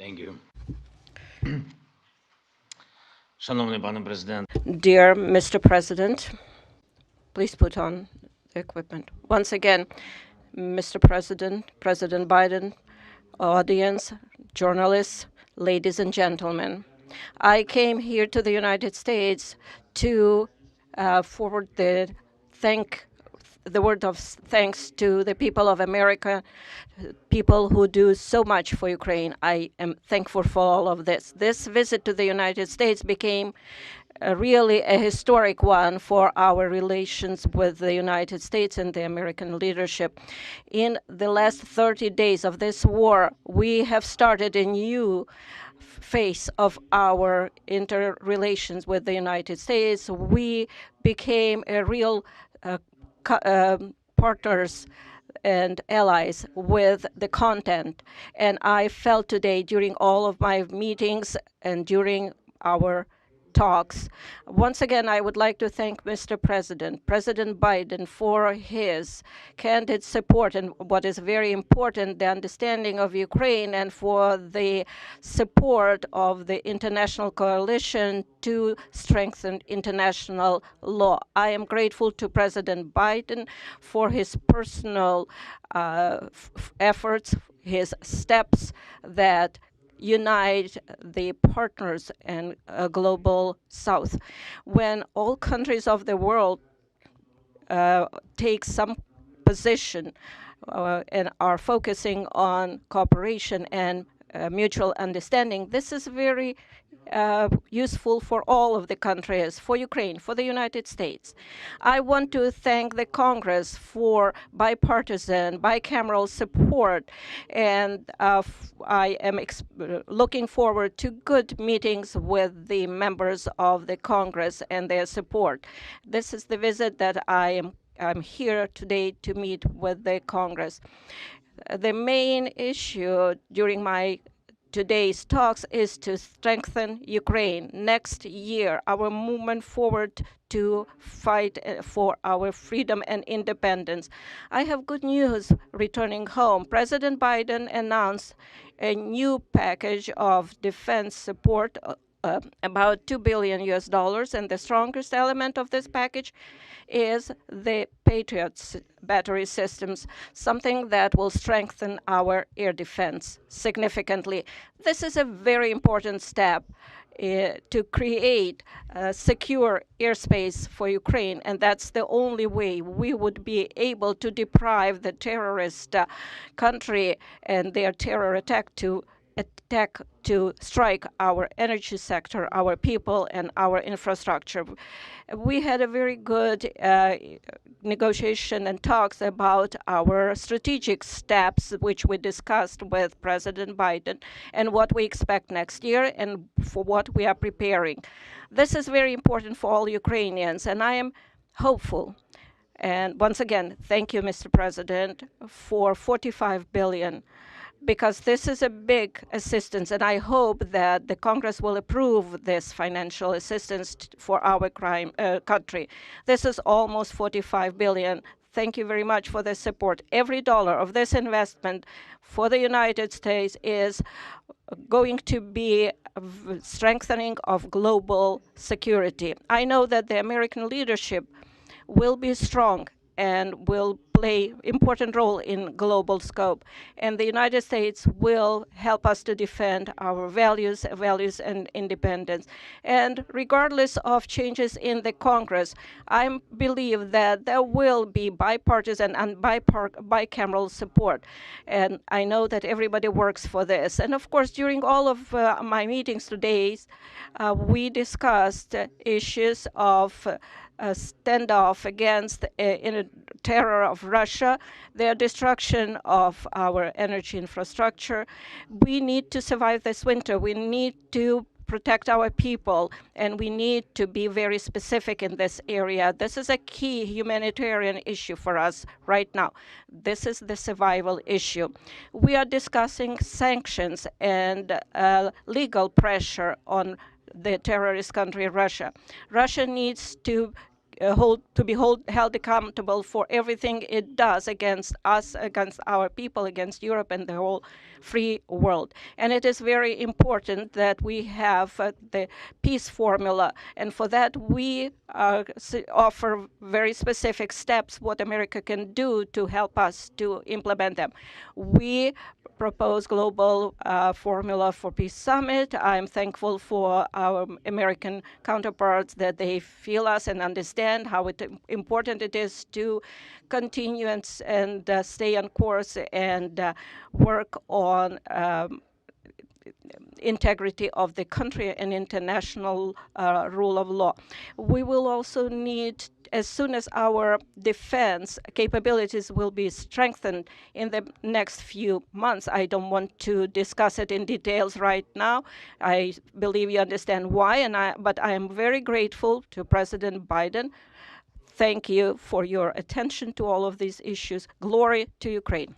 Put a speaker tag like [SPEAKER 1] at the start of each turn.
[SPEAKER 1] Thank you. Шановний пане президент,
[SPEAKER 2] Dear Mr. President, please put on the equipment. Once again, Mr. President, President Biden, audience, journalists, ladies and gentlemen. I came here to the United States to forward the word of thanks to the people of America, people who do so much for Ukraine. I am thankful for all of this. This visit to the United States became really a historic one for our relations with the United States and the American leadership. In the last 30 days of this war, we have started a new phase of our interrelations with the United States. We became a real partners and allies with the content. And I felt today during all of my meetings and during our talks. Once again, I would like to thank Mr. President Biden, for his candid support and what is very important, the understanding of Ukraine, and for the support of the international coalition to strengthen international law. I am grateful to President Biden for his personal efforts, his steps that unite the partners and global South. When all countries of the world take some position and are focusing on cooperation and mutual understanding, this is very useful for all of the countries, for Ukraine, for the United States. I want to thank the Congress for bipartisan, bicameral support, and I am looking forward to good meetings with the members of the Congress and their support. This is the visit that I'm here today to meet with the Congress. The main issue during my today's talks is to strengthen Ukraine. Next year, our movement forward to fight for our freedom and independence. I have good news returning home. President Biden announced a new package of defense support, about $2 billion, and the strongest element of this package is the Patriot battery systems, something that will strengthen our air defense significantly. This is a very important step to create secure airspace for Ukraine, and that's the only way we would be able to deprive the terrorist country and their terror attack to strike our energy sector, our people, and our infrastructure. We had a very good negotiation and talks about our strategic steps, which we discussed with President Biden, and what we expect next year and for what we are preparing. This is very important for all Ukrainians, and I am hopeful. And once again, thank you, Mr. President, for $45 billion, because this is a big assistance, and I hope that the Congress will approve this financial assistance for our country. This is almost $45 billion. Thank you very much for the support. Every dollar of this investment for the United States is going to be strengthening of global security. I know that the American leadership will be strong and will play important role in global scope. And the United States will help us to defend our values and independence. And regardless of changes in the Congress, I believe that there will be bipartisan and bicameral support. And I know that everybody works for this. And of course, during all of my meetings today, we discussed issues of standoff against terror of Russia, their destruction of our energy infrastructure. We need to survive this winter. We need to protect our people, and we need to be very specific in this area. This is a key humanitarian issue for us right now. This is the survival issue. We are discussing sanctions and legal pressure on the terrorist country, Russia. Russia needs to held accountable for everything it does against us, against our people, against Europe and the whole free world. And it is very important that we have the peace formula, and for that we offer very specific steps what America can do to help us to implement them. We propose global formula for peace summit. I'm thankful for our American counterparts that they feel us and understand how important it is to continue and stay on course and work on integrity of the country and international rule of law. We will also need, as soon as our defense capabilities will be strengthened in the next few months. I don't want to discuss it in details right now. I believe you understand why, but I am very grateful to President Biden. Thank you for your attention to all of these issues. Glory to Ukraine.